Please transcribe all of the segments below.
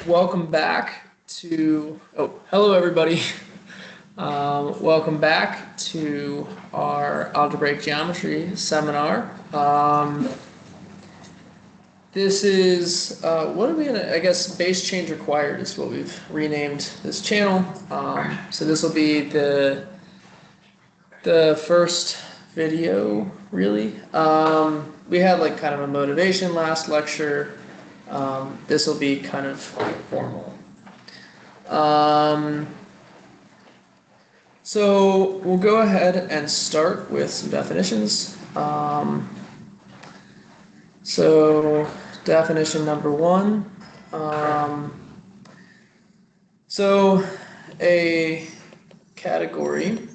Welcome back to, hello everybody. Welcome back to our algebraic geometry seminar. This is, what are we gonna, I guess base change required is what we've renamed this channel. So this will be the first video, really. We had like kind of a motivation last lecture. This will be kind of formal. So we'll go ahead and start with some definitions. So definition number one. So a category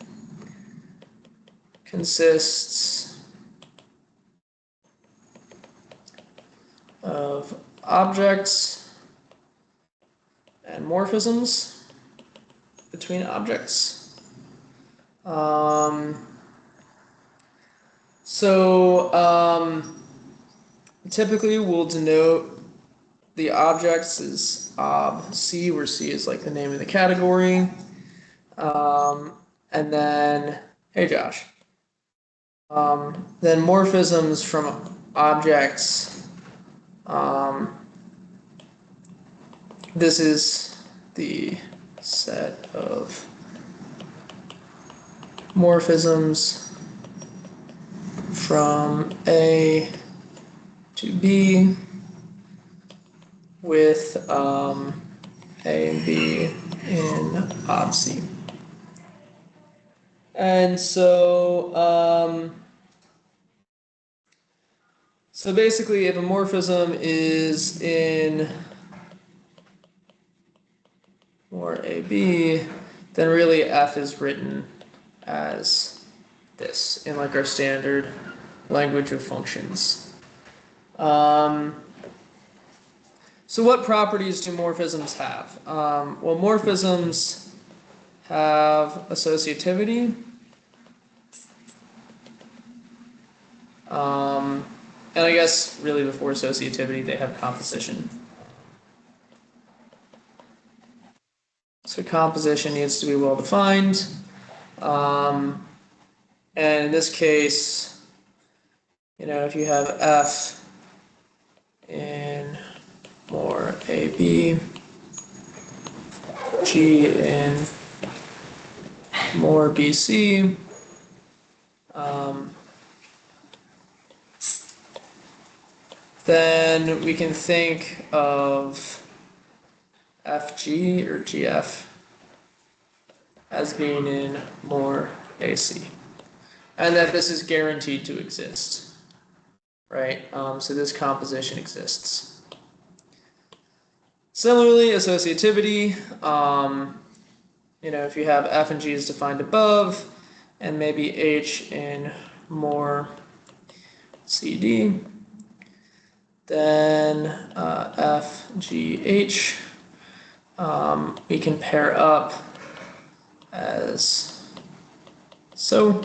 consists of objects and morphisms between objects. Typically we'll denote the objects as C, where C is like the name of the category. And then, hey Josh. Then morphisms from objects. This is the set of morphisms from A to B with A and B in ob C. And so basically if a morphism is in more AB, then really F is written as this in like our standard language of functions. So what properties do morphisms have? Well, morphisms have associativity. And I guess really before associativity, they have composition. So composition needs to be well defined. And in this case, you know, if you have F in more AB, G in more BC, then we can think of FG or GF as being in more AC, and that this is guaranteed to exist, right? So this composition exists. Similarly, associativity, you know, if you have F and G is defined above, and maybe H in more CD, then F, G, H, we can pair up as so,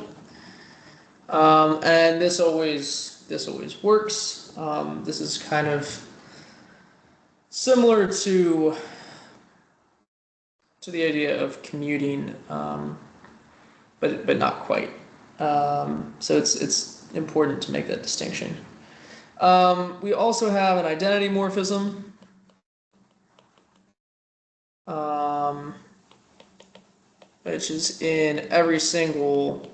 and this always works. This is kind of similar to the idea of commuting, but not quite. So it's important to make that distinction. We also have an identity morphism. Which is in every single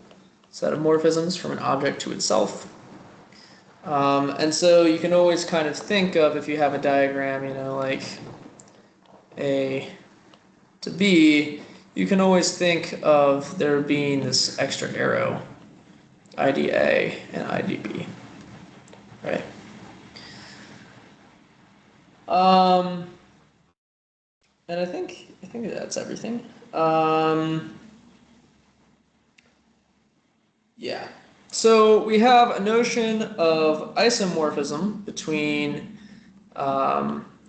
set of morphisms from an object to itself. And so you can always kind of think of, if you have a diagram, you know, like A to B, you can always think of there being this extra arrow, IDA and IDB, right? And I think that's everything. Yeah. So we have a notion of isomorphism between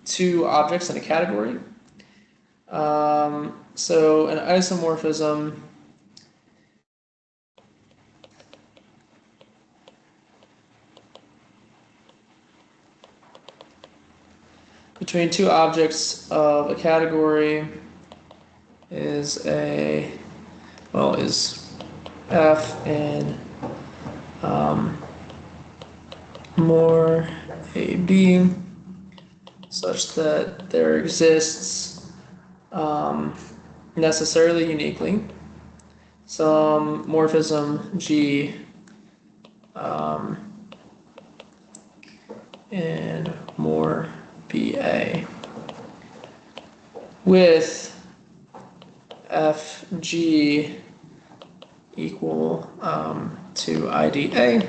two objects in a category. So an isomorphism between two objects of a category is is F and more AB such that there exists necessarily uniquely some morphism G and more BA with FG equal to IDA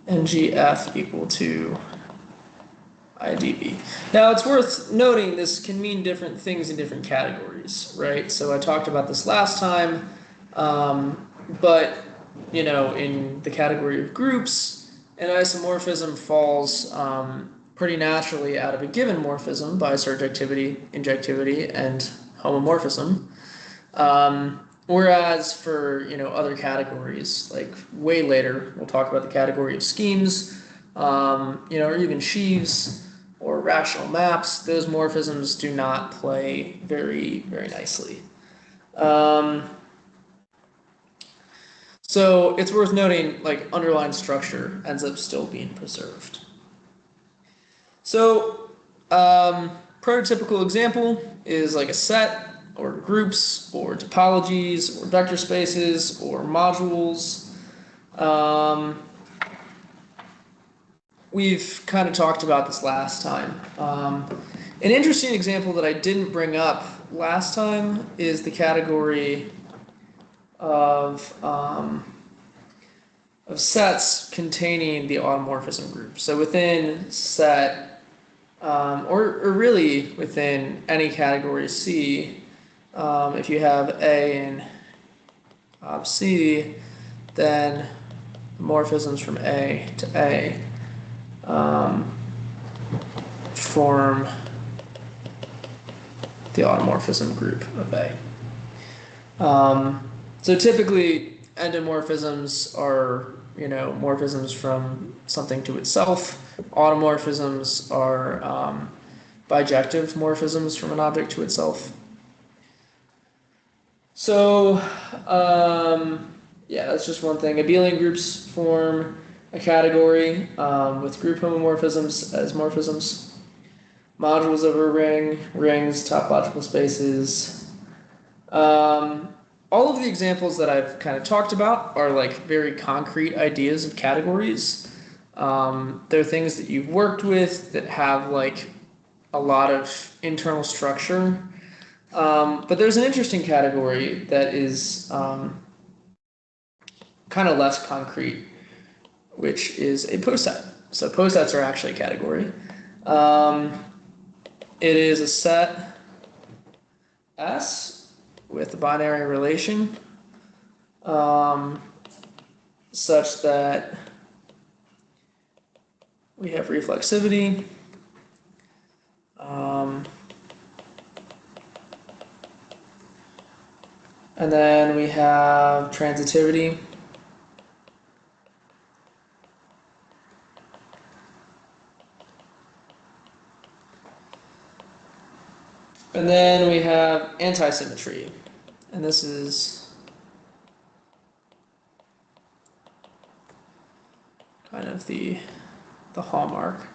and GF equal to IDB. Now it's worth noting this can mean different things in different categories, right? So I talked about this last time, but you know, in the category of groups, an isomorphism falls pretty naturally out of a given morphism by surjectivity, injectivity, and homomorphism. Whereas for, you know, other categories, like way later, we'll talk about the category of schemes, you know, or even sheaves or rational maps, those morphisms do not play very, very nicely. So it's worth noting, like, underlying structure ends up still being preserved. So prototypical example is like a set or groups or topologies or vector spaces or modules. We've kind of talked about this last time. An interesting example that I didn't bring up last time is the category of sets containing the automorphism group. So within set, or really within any category C, if you have A and C, then morphisms from A to A form the automorphism group of A. So typically endomorphisms are, you know, morphisms from something to itself. Automorphisms are bijective morphisms from an object to itself. So yeah, that's just one thing. Abelian groups form a category with group homomorphisms as morphisms. Modules over a ring, rings, topological spaces. All of the examples that I've kind of talked about are like very concrete ideas of categories. They're things that you've worked with that have like a lot of internal structure. But there's an interesting category that is kind of less concrete, which is a poset. So posets are actually a category. It is a set S with a binary relation such that we have reflexivity. And then we have transitivity. And then we have antisymmetry. And this is kind of the hallmark.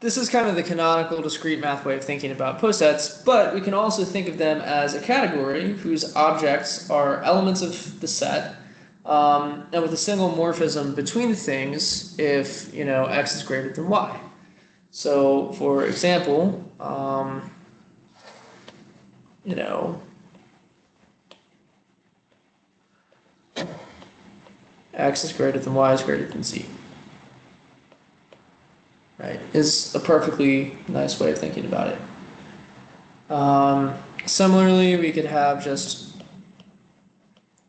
This is kind of the canonical discrete math way of thinking about posets, but we can also think of them as a category whose objects are elements of the set, and with a single morphism between things if, you know, x is greater than y. So, for example, you know, x is greater than y is greater than z. Right, is a perfectly nice way of thinking about it. Similarly, we could have just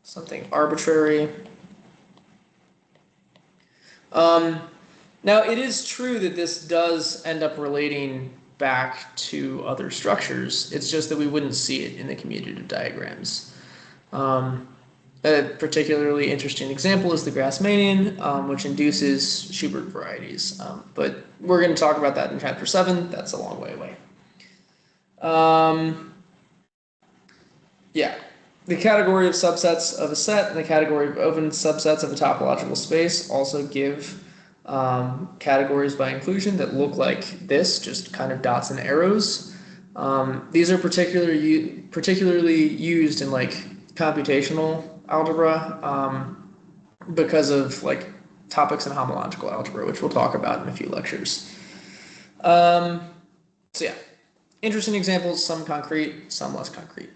something arbitrary. Now, it is true that this does end up relating back to other structures. It's just that we wouldn't see it in the commutative diagrams. A particularly interesting example is the Grassmannian, which induces Schubert varieties. But we're going to talk about that in chapter 7. That's a long way away. Yeah. The category of subsets of a set and the category of open subsets of a topological space also give categories by inclusion that look like this, just kind of dots and arrows. These are particularly used in like computational algebra because of like topics in homological algebra, which we'll talk about in a few lectures. So yeah, interesting examples, some concrete, some less concrete.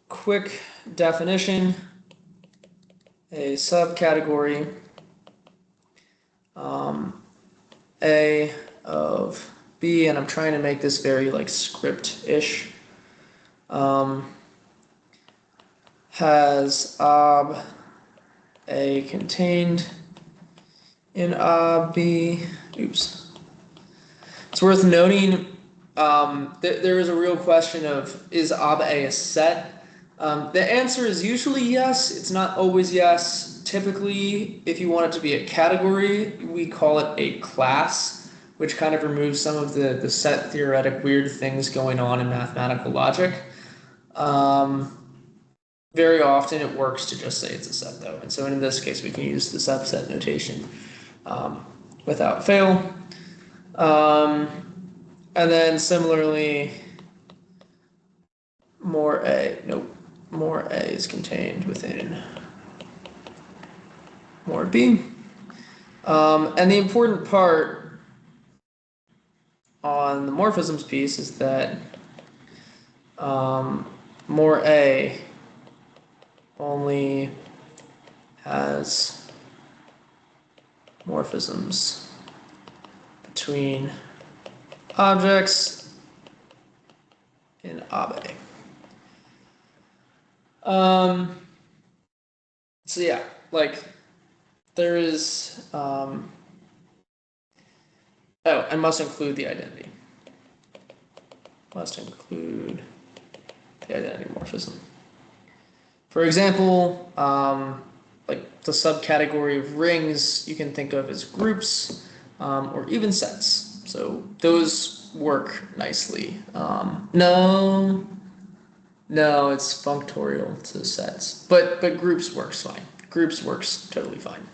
Quick definition, a subcategory A of B, and I'm trying to make this very like script-ish, has ob A contained in ob B. Oops. It's worth noting there is a real question of, is ob A a set? The answer is usually yes. It's not always yes. Typically, if you want it to be a category, we call it a class, which kind of removes some of the set theoretic weird things going on in mathematical logic. Very often it works to just say it's a set though. And so in this case, we can use the subset notation without fail. And then similarly, more A is contained within more B. And the important part on the morphisms piece is that more A only has morphisms between objects in ob A. So yeah, like there is, oh, I must include the identity. Must include the identity morphism. For example, like the subcategory of rings you can think of as groups or even sets. So those work nicely. No, it's functorial to sets, but groups works fine. Groups works totally fine.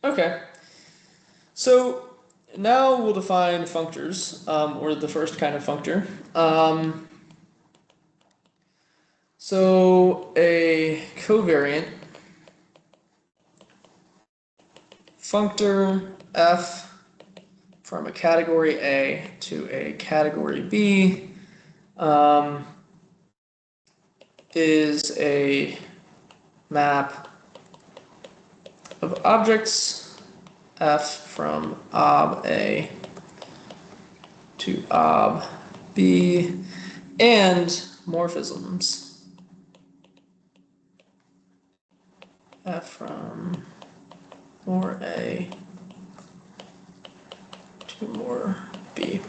Okay, so now we'll define functors, or the first kind of functor. So a covariant functor f from a category A to a category B is a map of objects f from ob A to ob B and morphisms f from more A to more B.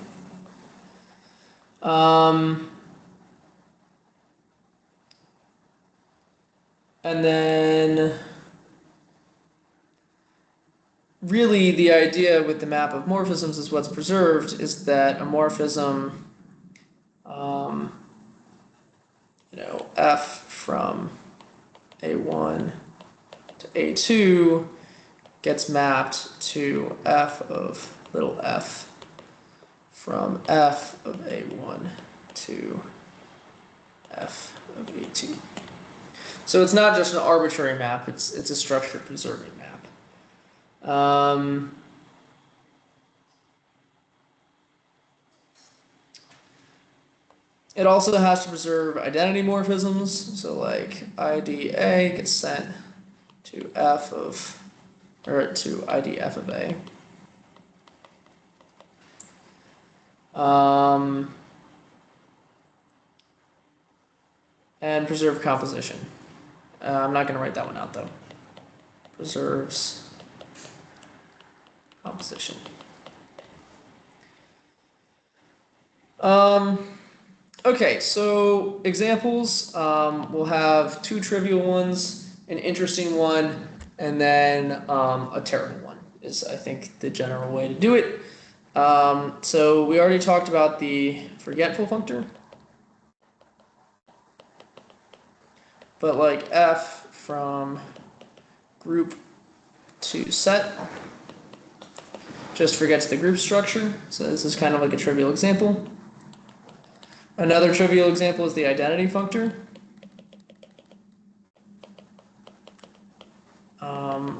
And then really the idea with the map of morphisms is what's preserved is that a morphism, f from A1 to A2 gets mapped to f of little f from f of A1 to f of A2. So it's not just an arbitrary map, it's a structure preserving map. It also has to preserve identity morphisms, so like IDA gets sent to f of, or to IDF of A. And preserve composition. I'm not going to write that one out though. Preserves composition. Okay, so examples, we'll have two trivial ones, an interesting one, and then a terrible one is, I think, the general way to do it. So we already talked about the forgetful functor, but like f from group to set just forgets the group structure. So this is kind of like a trivial example. Another trivial example is the identity functor,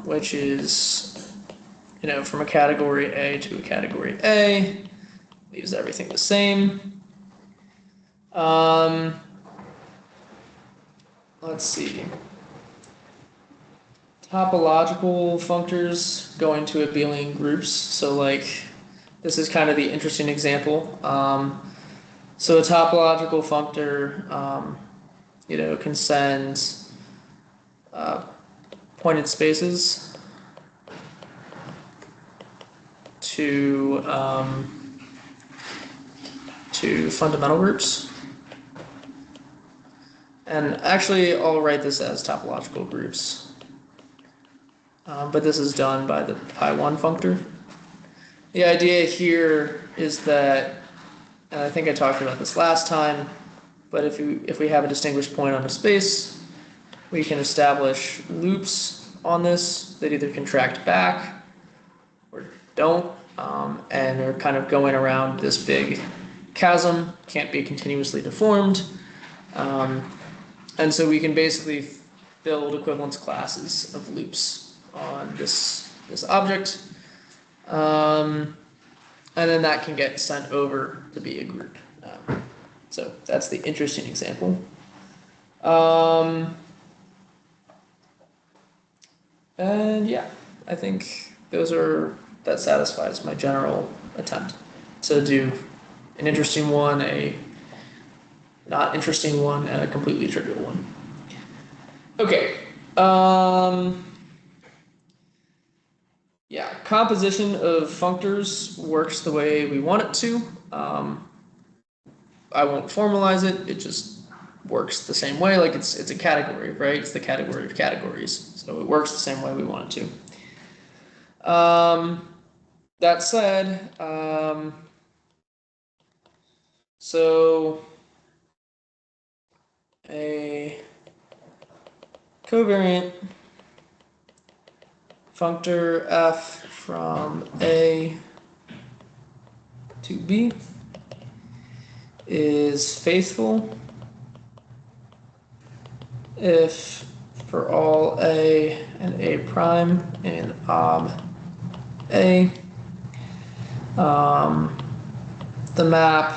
which is, from a category A to a category A, leaves everything the same. Let's see. Topological functors going to abelian groups. So like, this is kind of the interesting example. So a topological functor, can send pointed spaces to fundamental groups. And actually, I'll write this as topological groups. But this is done by the pi1 functor. The idea here is that, and I think I talked about this last time, but if we have a distinguished point on a space, we can establish loops on this that either contract back or don't, and are kind of going around this big chasm, can't be continuously deformed. And so we can basically build equivalence classes of loops on this object. And then that can get sent over to be a group. So that's the interesting example. And yeah, I think that satisfies my general attempt to do an interesting one, a not interesting one, and a completely trivial one. Okay. Yeah, composition of functors works the way we want it to. I won't formalize it. It just works the same way. Like it's a category, right? It's the category of categories. So it works the same way we want it to. That said, so a covariant functor f from A to B is faithful if for all A and A prime in ob A, the map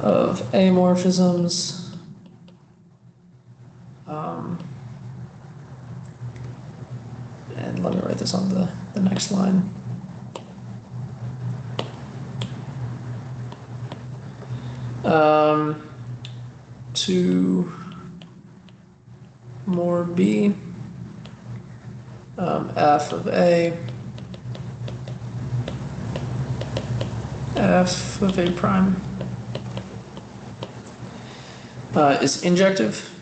of amorphisms and let me write this on the next line. To more B, f of A, f of A prime is injective.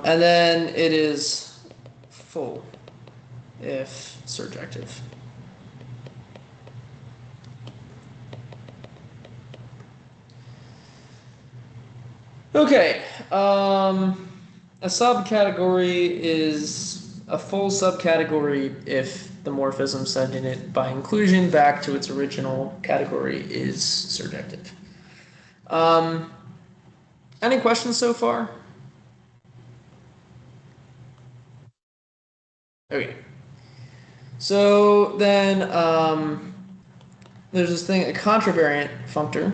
And then it is full if surjective. Okay, a subcategory is a full subcategory if the morphism sending it by inclusion back to its original category is surjective. Any questions so far? Okay. So then there's this thing, a contravariant functor.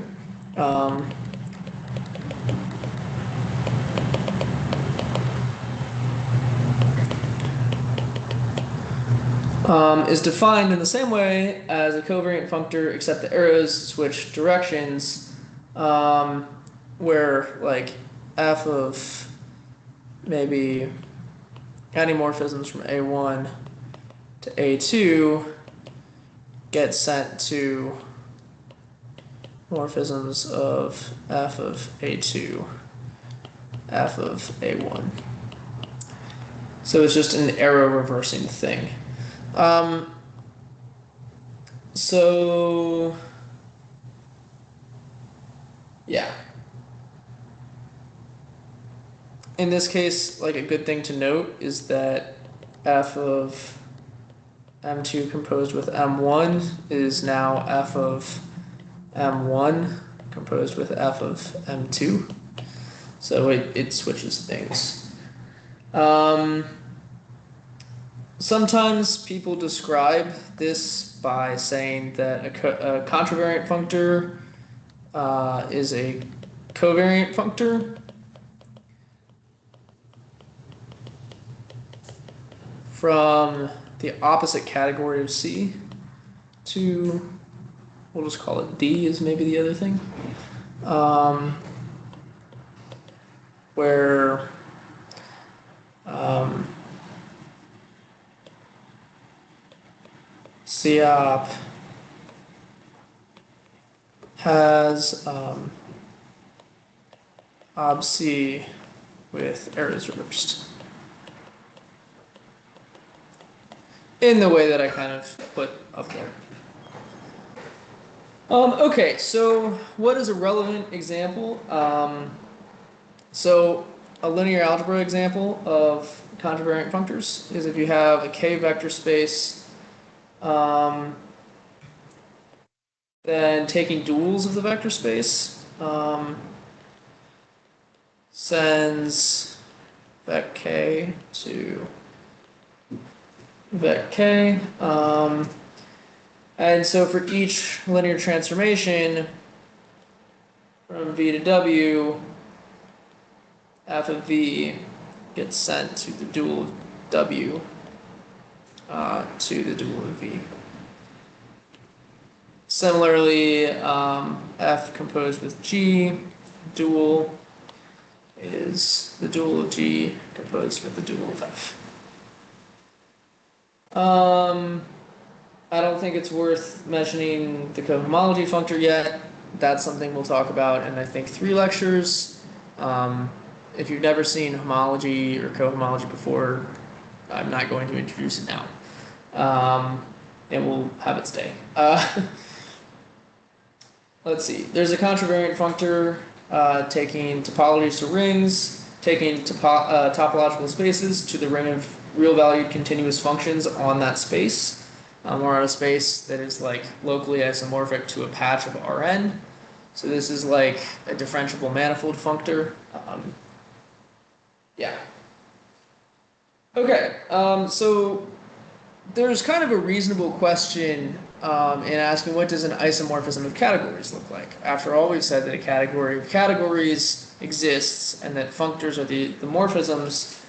Is defined in the same way as a covariant functor, except the arrows switch directions, where like f of maybe any morphisms from A1 to A2 get sent to morphisms of f of A2, f of A1. So it's just an arrow reversing thing. So yeah. In this case, like a good thing to note is that f of M2 composed with M1 is now f of M1 composed with f of M2. So it switches things. Sometimes people describe this by saying that a contravariant functor is a covariant functor. From the opposite category of C to, we'll just call it D is maybe the other thing, where COP has OBC with arrows reversed. In the way that I kind of put up there. Okay, so what is a relevant example? So a linear algebra example of contravariant functors is if you have a K vector space, then taking duals of the vector space sends vec K to vec K. And so for each linear transformation from V to W, f of V gets sent to the dual of W to the dual of V. Similarly, f composed with G dual is the dual of G composed with the dual of F. I don't think it's worth mentioning the cohomology functor yet. That's something we'll talk about in, I think, 3 lectures. If you've never seen homology or cohomology before, I'm not going to introduce it now. And we'll have it stay. Let's see. There's a contravariant functor taking topologies to rings, taking topological spaces to the ring of real-valued continuous functions on that space. Or on a space that is like locally isomorphic to a patch of Rn. So this is like a differentiable manifold functor. Yeah. Okay, so there's kind of a reasonable question in asking what does an isomorphism of categories look like? After all, we've said that a category of categories exists and that functors are the morphisms.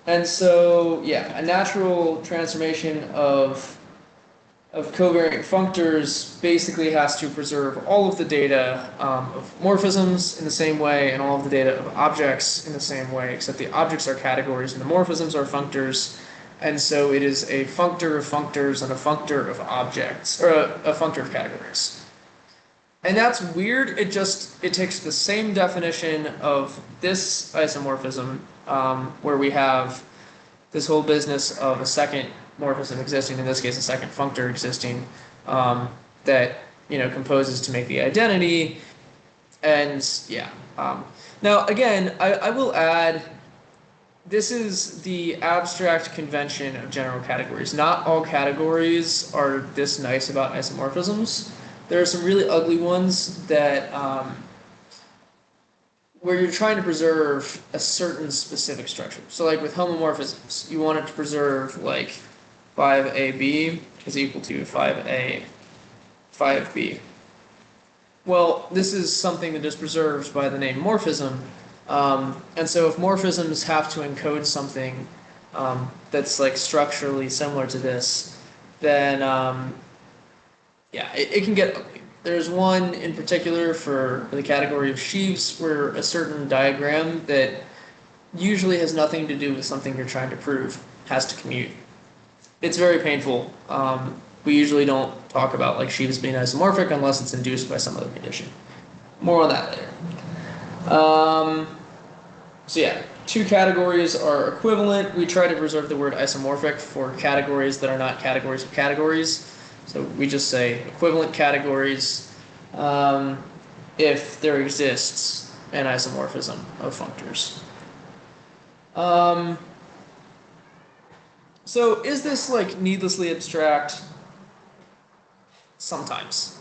And so, yeah, a natural transformation of covariant functors basically has to preserve all of the data of morphisms in the same way and all of the data of objects in the same way, except the objects are categories and the morphisms are functors. And so it is a functor of functors and a functor of objects, or a functor of categories. And that's weird. It takes the same definition of this isomorphism, where we have this whole business of a second morphism existing, in this case a second functor existing, that composes to make the identity. And yeah. Now again, I will add, this is the abstract convention of general categories. Not all categories are this nice about isomorphisms. There are some really ugly ones that where you're trying to preserve a certain specific structure. So like with homomorphisms, you want it to preserve like 5AB is equal to 5A, 5B. Well, this is something that is preserved by the name morphism. And so if morphisms have to encode something that's like structurally similar to this, then yeah, it can get ugly. There's one in particular for the category of sheaves where a certain diagram that usually has nothing to do with something you're trying to prove, has to commute. It's very painful. We usually don't talk about like sheaves being isomorphic unless it's induced by some other condition. More on that later. So yeah, two categories are equivalent. We try to reserve the word isomorphic for categories that are not categories of categories. So we just say equivalent categories if there exists an isomorphism of functors. So is this like needlessly abstract? Sometimes.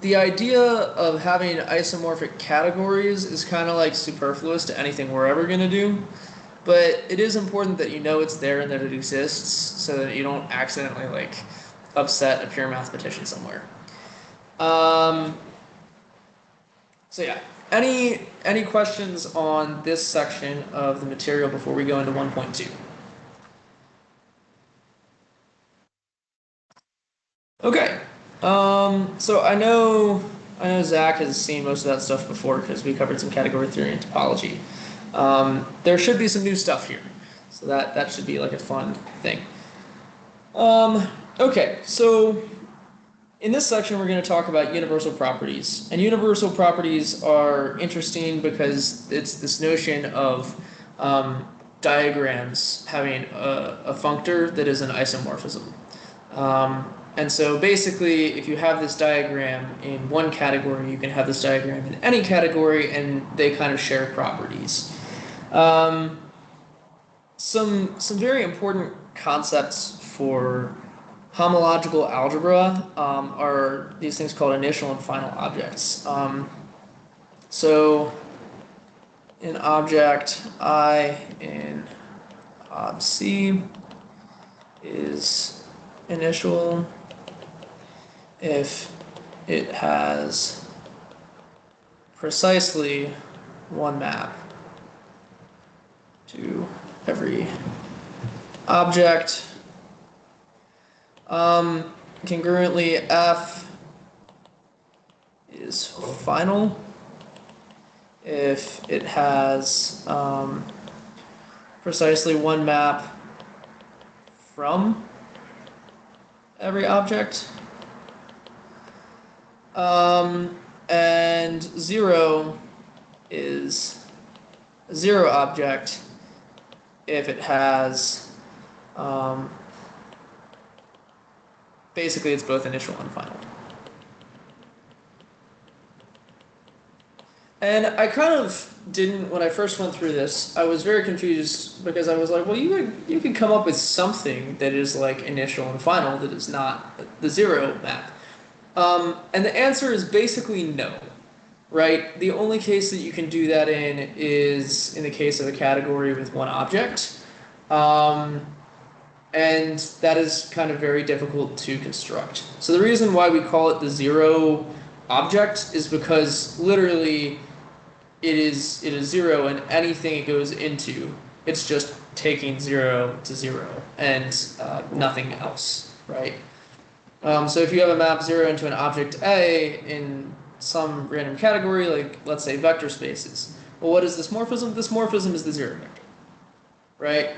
The idea of having isomorphic categories is kind of like superfluous to anything we're ever going to do, but it is important that you know it's there and that it exists so that you don't accidentally like upset a pure mathematician somewhere. So yeah, any questions on this section of the material before we go into 1.2? Okay. So I know Zach has seen most of that stuff before because we covered some category theory and topology. There should be some new stuff here, so that should be like a fun thing. Okay, so in this section we're going to talk about universal properties, and universal properties are interesting because it's this notion of diagrams having a functor that is an isomorphism. And so basically, if you have this diagram in one category, you can have this diagram in any category, and they kind of share properties. Some very important concepts for homological algebra are these things called initial and final objects. So an object I in ob C is initial if it has precisely one map to every object. Congruently, F is final if it has precisely one map from every object. And 0 is a 0 object if it has basically it's both initial and final. And I kind of didn't, when I first went through this, I was very confused because I was like, well, you could come up with something that is like initial and final that is not the 0 map. And the answer is basically no, right? The only case that you can do that in is in the case of a category with one object. And that is kind of very difficult to construct. So the reason why we call it the 0 object is because literally it is 0 and anything it goes into, it's just taking 0 to 0 and nothing else, right? So if you have a map 0 into an object A in some random category, like let's say vector spaces, well, what is this morphism? This morphism is the 0 vector, right?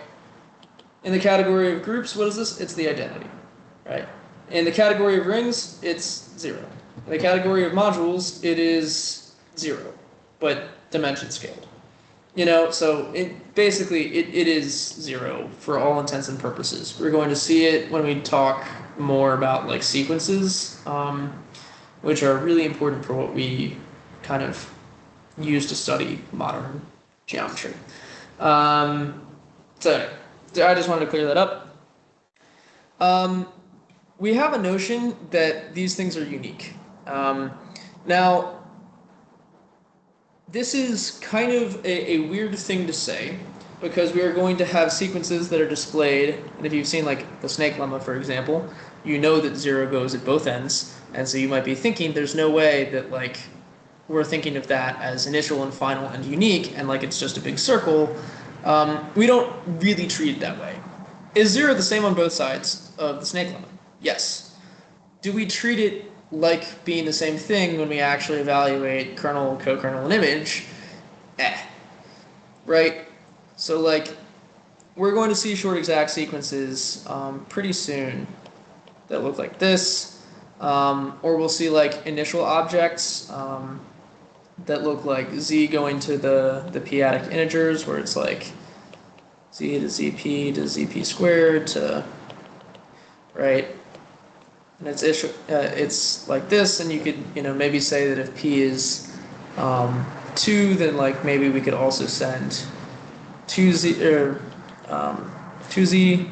In the category of groups, what is this? It's the identity, right? In the category of rings, it's 0. In the category of modules, it is 0, but dimension scaled. You know, so it basically it is 0 for all intents and purposes. We're going to see it when we talk more about like sequences, which are really important for what we kind of use to study modern geometry. So I just wanted to clear that up. We have a notion that these things are unique. Now, this is kind of a weird thing to say because we are going to have sequences that are displayed, and if you've seen like the snake lemma, for example, you know that 0 goes at both ends, and so you might be thinking there's no way that like we're thinking of that as initial and final and unique, and like it's just a big circle. We don't really treat it that way. Is 0 the same on both sides of the snake lemma? Yes. Do we treat it like being the same thing when we actually evaluate kernel, co-kernel, and image? right? So like we're going to see short exact sequences pretty soon that look like this, or we'll see like initial objects that look like z going to the p-adic integers, where it's like z to zp squared to, right? And it's like this, and you could maybe say that if p is 2, then like maybe we could also send 2z, or 2z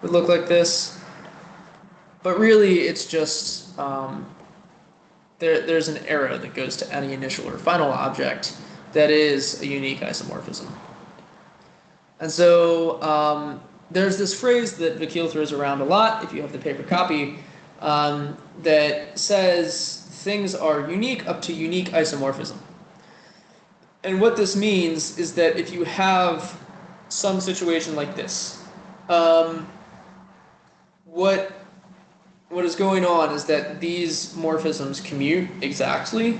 would look like this. But really, it's just there's an arrow that goes to any initial or final object that is a unique isomorphism. And so there's this phrase that Vakil throws around a lot, if you have the paper copy, that says things are unique up to unique isomorphism. And what this means is that if you have some situation like this, what is going on is that these morphisms commute exactly,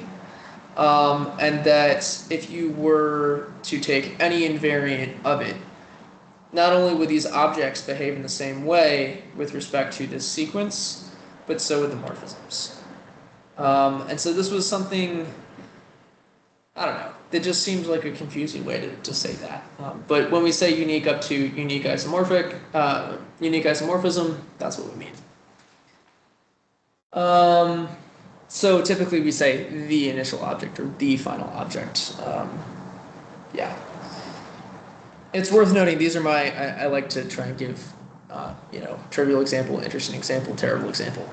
and that if you were to take any invariant of it, not only would these objects behave in the same way with respect to this sequence, but so would the morphisms. And so this was something, I don't know, that just seems like a confusing way to say that. But when we say unique up to unique isomorphism, that's what we mean. So typically we say the initial object or the final object. Yeah. It's worth noting, these are I like to try and give, trivial example, interesting example, terrible example.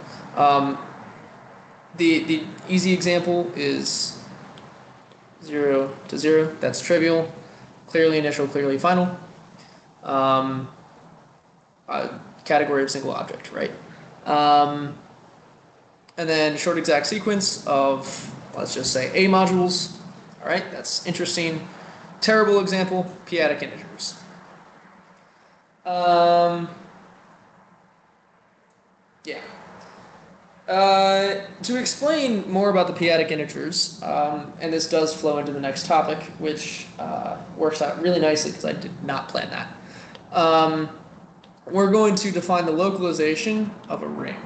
The easy example is 0 to 0. That's trivial. Clearly initial, clearly final. Category of single object, right? And then short exact sequence of, let's just say, A modules. All right, that's interesting. Terrible example, p-adic integers. Yeah. To explain more about the p-adic integers, and this does flow into the next topic, which works out really nicely because I did not plan that. We're going to define the localization of a ring.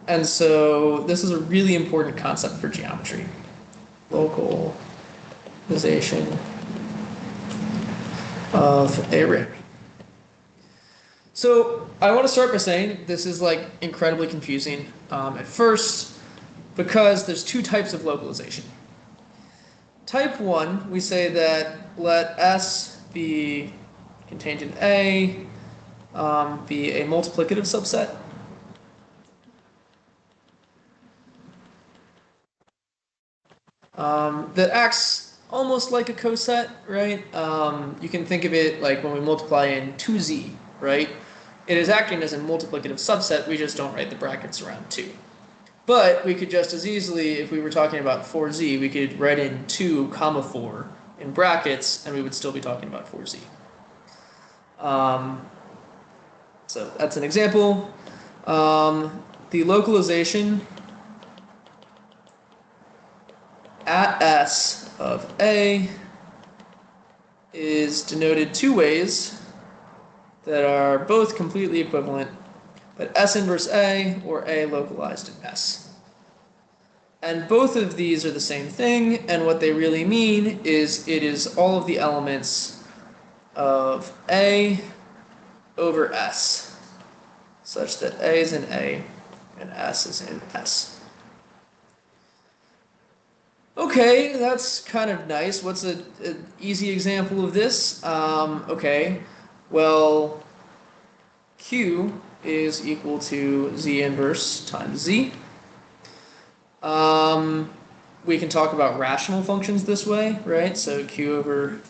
And so this is a really important concept for geometry. Localization of a ring. So I want to start by saying this is like incredibly confusing at first, because there's two types of localization. Type 1, we say that let S be contained in A, be a multiplicative subset. That acts almost like a coset, right? You can think of it like when we multiply in 2z, right? It is acting as a multiplicative subset, we just don't write the brackets around 2. But we could just as easily, if we were talking about 4z, we could write in 2, 4 in brackets, and we would still be talking about 4z. So that's an example. The localization at S of A is denoted two ways that are both completely equivalent, but S inverse A or A localized in S. And both of these are the same thing, and what they really mean is it is all of the elements of A over S, such that A is in A and S is in S. Okay, that's kind of nice. What's an easy example of this? Okay, well, Q is equal to Z inverse times Z. We can talk about rational functions this way, right? So Q over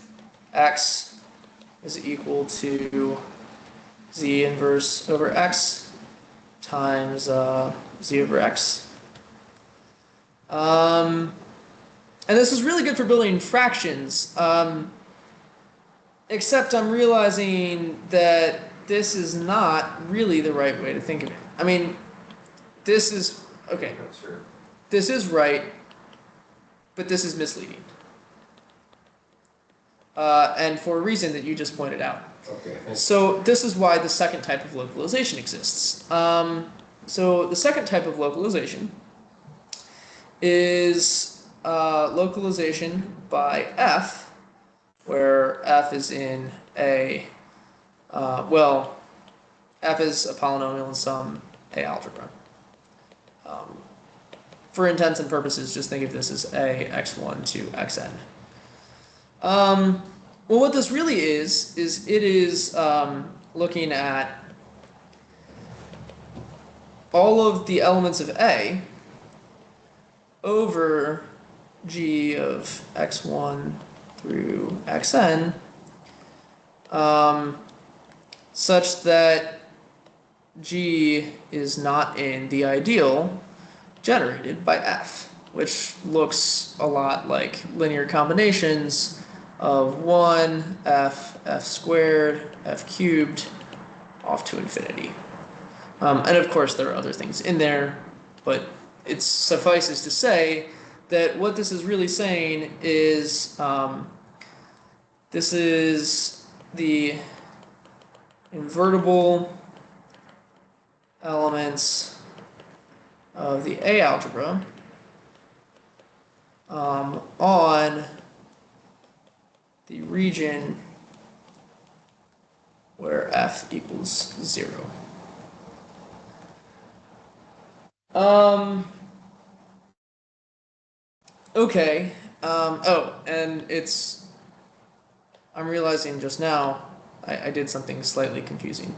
X is equal to Z inverse over X times Z over X. And this is really good for building fractions, except I'm realizing that this is not really the right way to think of it. I mean, this is, okay, this is right, but this is misleading. and for a reason that you just pointed out. Okay, thanks. So this is why the second type of localization exists. So the second type of localization is localization by f, where f is in a, well, f is a polynomial in some A algebra. For intents and purposes, just think of this as a x1 to xn. Well, what this really is it is looking at all of the elements of A over g of x1 through xn, such that g is not in the ideal generated by f, which looks a lot like linear combinations of 1, f squared, f cubed, off to infinity. And of course, there are other things in there, but it suffices to say that what this is really saying is this is the invertible elements of the A algebra on the region where f equals 0. Okay. Oh, and I'm realizing just now I did something slightly confusing.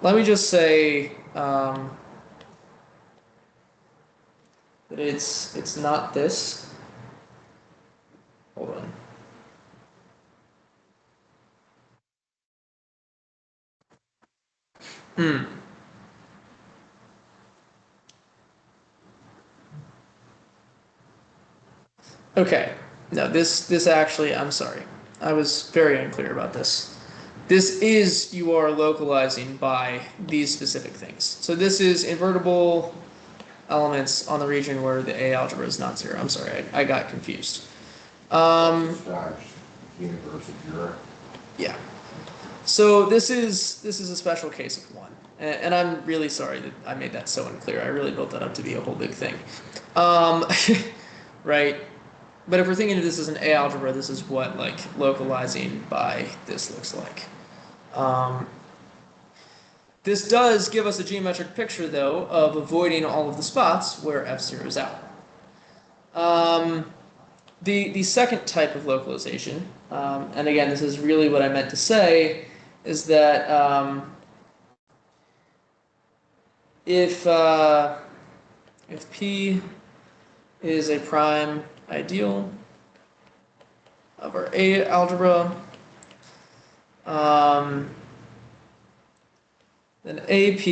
Let me just say that it's not this. Hold on. Okay. No, this actually, I'm sorry. I was very unclear about this. This is you are localizing by these specific things. So this is invertible elements on the region where the A algebra is not 0. I'm sorry, I got confused. Universe of Europe. Yeah. So this is a special case of 1. And I'm really sorry that I made that so unclear. I really built that up to be a whole big thing. Right? But if we're thinking of this as an A algebra, this is what like localizing by this looks like. This does give us a geometric picture, though, of avoiding all of the spots where f zeroes out. The second type of localization, and again, this is really what I meant to say, is that if P is a prime ideal of our A algebra, then AP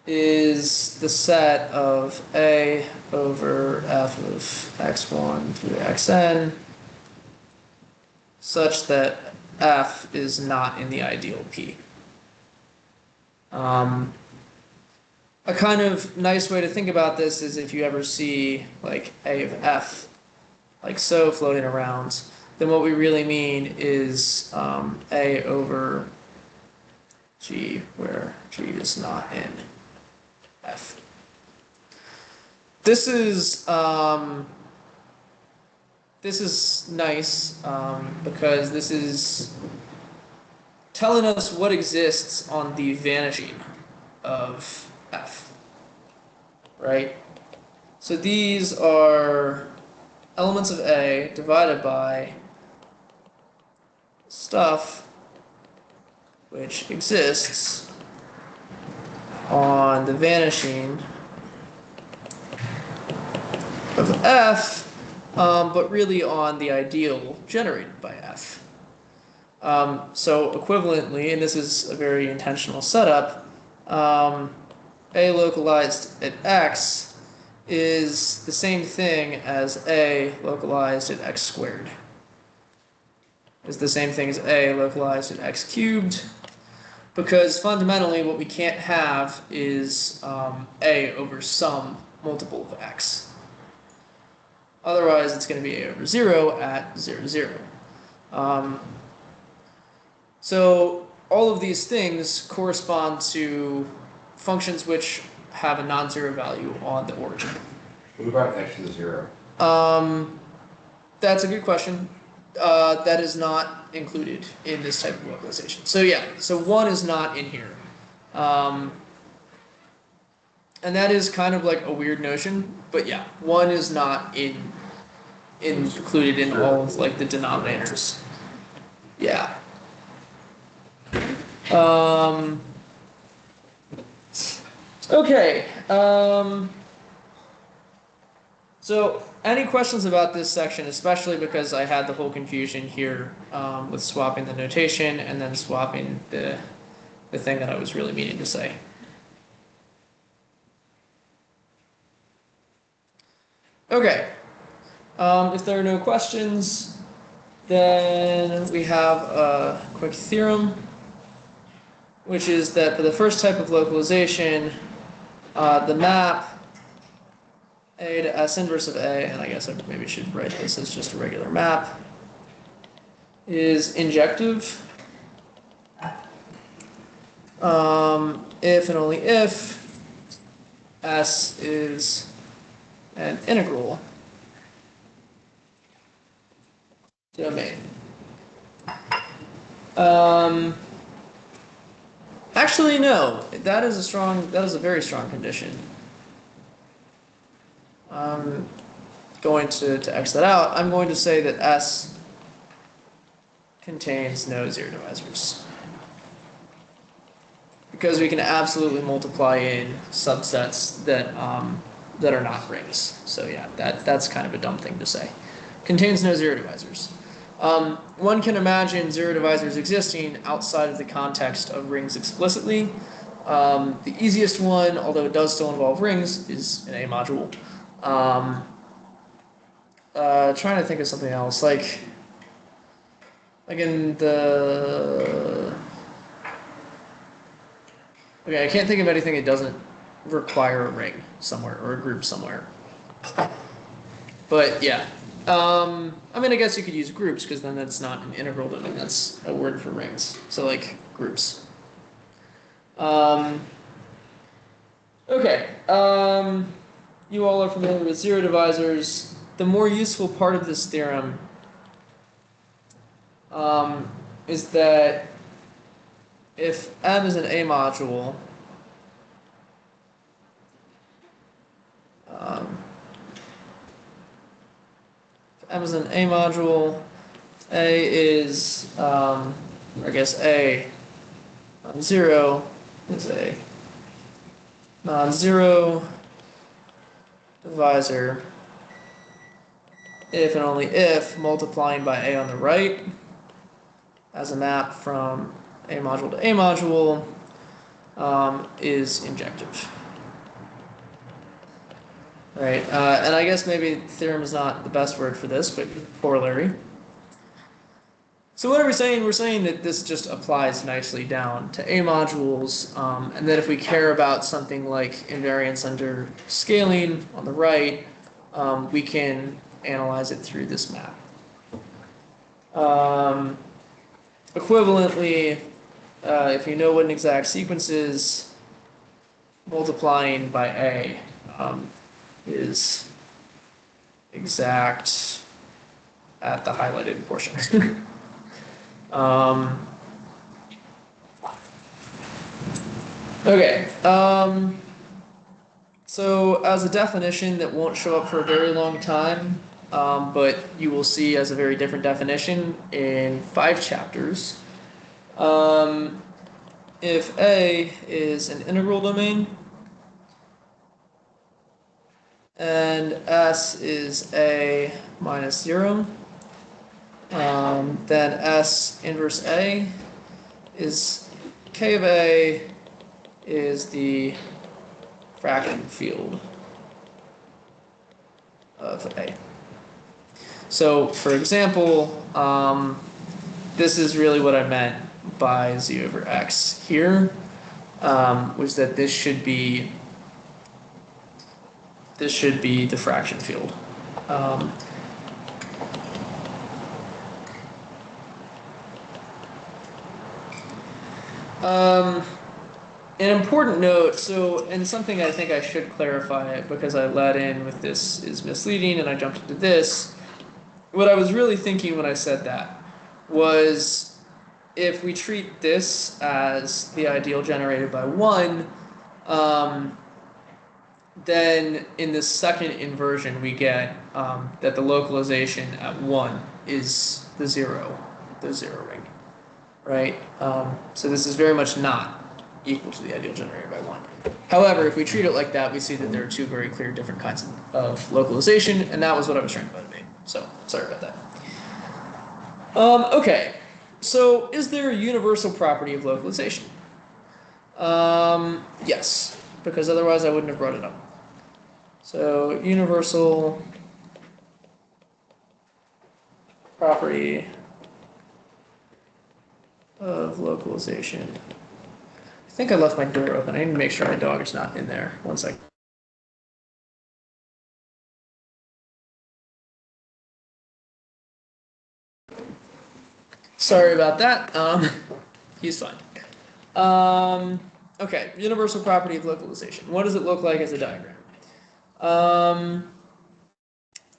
is the set of A over f of x1 through xn, such that f is not in the ideal P. A kind of nice way to think about this is if you ever see like A of f like so floating around, then what we really mean is A over G, where G is not in F. This is nice because this is telling us what exists on the vanishing of F, right? So these are elements of A divided by stuff which exists on the vanishing of F, but really on the ideal generated by F. So equivalently, and this is a very intentional setup, A localized at X is the same thing as A localized at X squared. Is the same thing as A localized at X cubed, because fundamentally what we can't have is A over some multiple of X. Otherwise, it's going to be a over 0 at 0, 0. So all of these things correspond to functions which have a non-zero value on the origin. What about x to the 0? That's a good question. That is not included in this type of localization. So yeah, so 1 is not in here. And that is kind of like a weird notion, but yeah, 1 is not included in all of like the denominators. Yeah. Okay. So any questions about this section, especially because I had the whole confusion here with swapping the notation and then swapping the thing that I was really meaning to say. Okay. If there are no questions, then we have a quick theorem, which is that for the first type of localization, the map A to S inverse of A, and I guess I maybe should write this as just a regular map, is injective if and only if S is an integral domain. Actually, no. That is a very strong condition. I'm going to X that out. I'm going to say that S contains no zero divisors. Because we can absolutely multiply in subsets that that are not rings. So yeah, that's kind of a dumb thing to say. Contains no zero divisors. One can imagine zero divisors existing outside of the context of rings explicitly. The easiest one, although it does still involve rings, is an A module. Trying to think of something else, like in the... Okay, I can't think of anything that doesn't require a ring somewhere or a group somewhere. But yeah, I mean, I guess you could use groups because then that's not an integral domain. That's a word for rings. So like groups. Okay. You all are familiar with zero divisors. The more useful part of this theorem is that if M is an A module, if M is an A module, A is, I guess A non-zero is a non-zero divisor if and only if multiplying by A on the right as a map from A module to A module is injective. Right, and I guess maybe theorem is not the best word for this, but corollary. So what are we saying? We're saying that this just applies nicely down to A modules, and that if we care about something like invariance under scaling on the right, we can analyze it through this map. Equivalently, if you know what an exact sequence is, multiplying by A is exact at the highlighted portions. Okay. So as a definition that won't show up for a very long time, but you will see as a very different definition in 5 chapters. If A is an integral domain and S is A minus 0, then S inverse A is K of A is the fraction field of A. So, for example, this is really what I meant by Z over X here, was that this should be the fraction field. Um, um, an important note, so, and something I think I should clarify because I led in with this is misleading and I jumped into this. What I was really thinking when I said that was if we treat this as the ideal generated by 1, um, then in the second inversion we get that the localization at 1 is the zero ring, right? So this is very much not equal to the ideal generated by 1. However, if we treat it like that, we see that there are two very clear different kinds of localization, and that was what I was trying to motivate. So sorry about that. Okay, so is there a universal property of localization? Yes, because otherwise I wouldn't have brought it up. So universal property of localization. I think I left my door open. I need to make sure my dog is not in there. One second. Sorry about that. He's fine. Okay, universal property of localization. What does it look like as a diagram?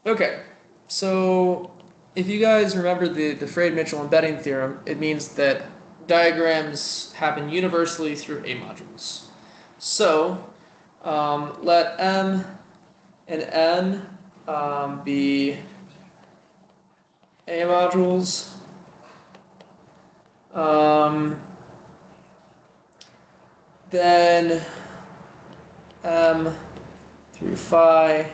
Okay, so if you guys remember the Freyd-Mitchell embedding theorem, it means that diagrams happen universally through A modules. So let M and N be A modules. Then M through phi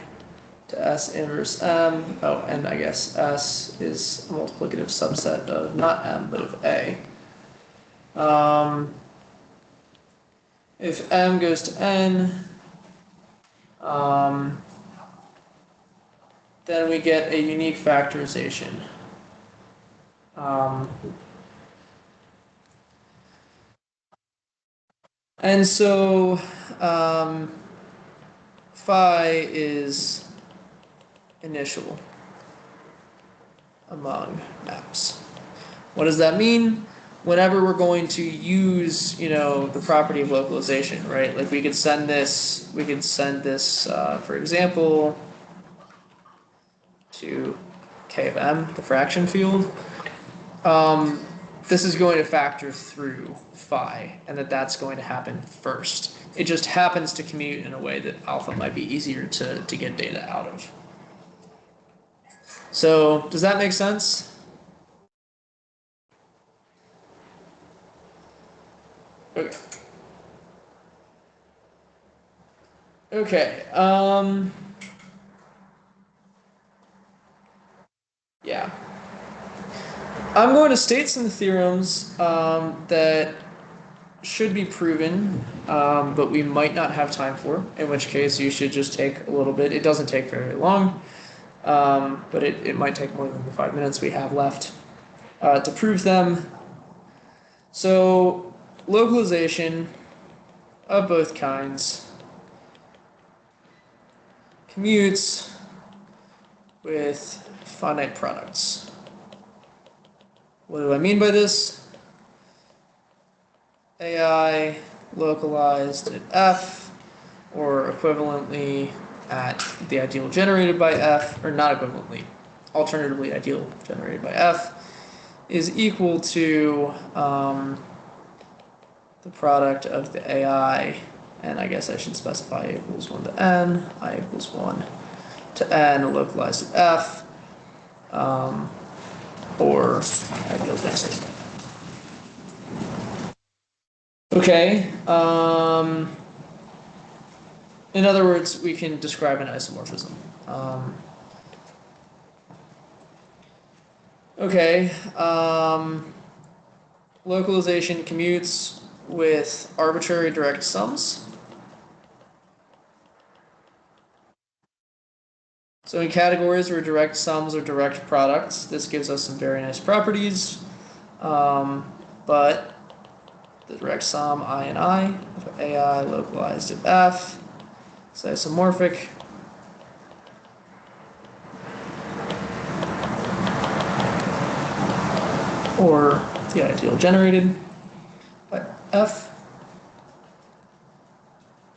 to S inverse M. Oh, and I guess S is a multiplicative subset of not M, but of A. If M goes to N, then we get a unique factorization. And so phi is initial among maps. What does that mean? Whenever we're going to use, the property of localization, right? Like we could send this, for example, to K of M, the fraction field. This is going to factor through phi, and that's going to happen first. It just happens to commute in a way that alpha might be easier to get data out of. So, does that make sense? Okay. Okay. Yeah. I'm going to state some theorems that should be proven, but we might not have time for, in which case you should just take a little bit. It doesn't take very long, but it might take more than the 5 minutes we have left to prove them. So, localization of both kinds commutes with finite products. What do I mean by this? AI localized at F, or equivalently at the ideal generated by F, or not equivalently, alternatively ideal generated by F, is equal to the product of the AI, and I guess I should specify A equals 1 to N, I equals 1 to N localized at F, or ideal density. Okay. In other words, we can describe an isomorphism. Okay. Localization commutes with arbitrary direct sums. So in categories where direct sums are direct products, this gives us some very nice properties. But the direct sum I and I of AI localized at F is isomorphic. or the ideal generated by F.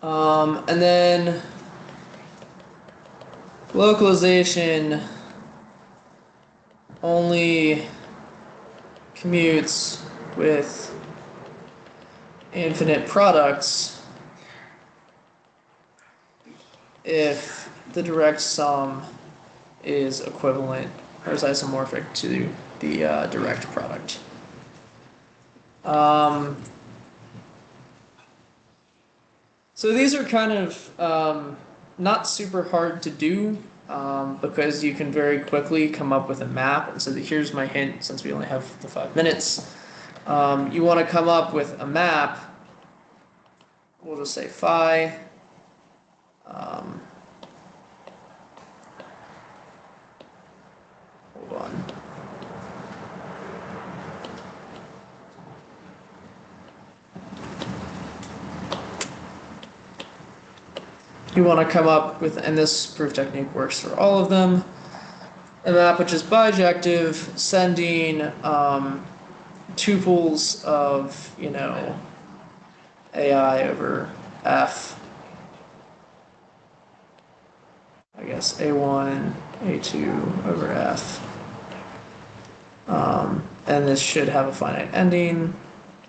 And then localization only commutes with infinite products if the direct sum is equivalent or is isomorphic to the direct product. So these are kind of not super hard to do because you can very quickly come up with a map. And so here's my hint since we only have the 5 minutes. You want to come up with a map. We'll just say phi. Hold on. You want to come up with, and this proof technique works for all of them, a map which is bijective, sending tuples of, AI over F. I guess A1, A2 over F. And this should have a finite ending,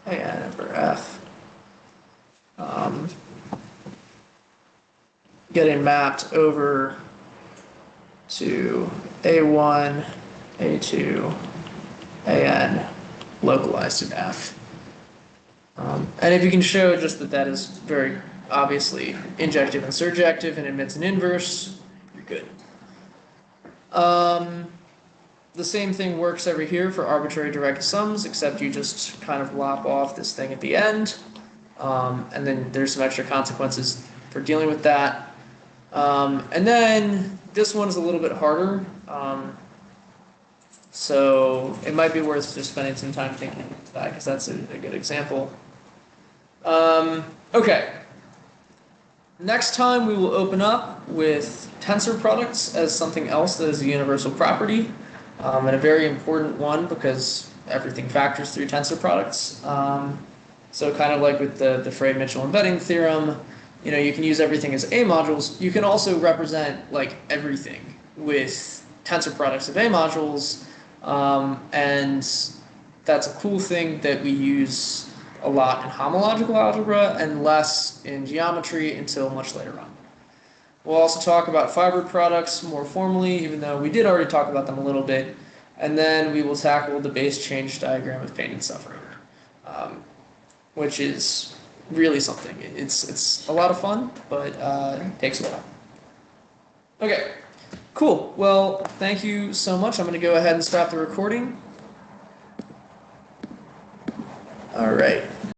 AN over F. Getting mapped over to A1, A2, AN, localized in F. And if you can show just that is very obviously injective and surjective and emits an inverse, you're good. The same thing works over here for arbitrary direct sums, except you just kind of lop off this thing at the end. And then there's some extra consequences for dealing with that. And then this one is a little bit harder. So it might be worth just spending some time thinking about that because that's a good example. Okay. Next time we will open up with tensor products as something else that is a universal property, and a very important one because everything factors through tensor products. So kind of like with the Frey-Mitchell embedding theorem, you can use everything as A modules. You can also represent like everything with tensor products of A modules, and that's a cool thing that we use a lot in homological algebra and less in geometry until much later on. We'll also talk about fiber products more formally, even though we did already talk about them a little bit, and then we will tackle the base change diagram of pain and suffering, which is really something. It's a lot of fun, but it takes a while. Okay, cool. Well, thank you so much. I'm going to go ahead and stop the recording. All right.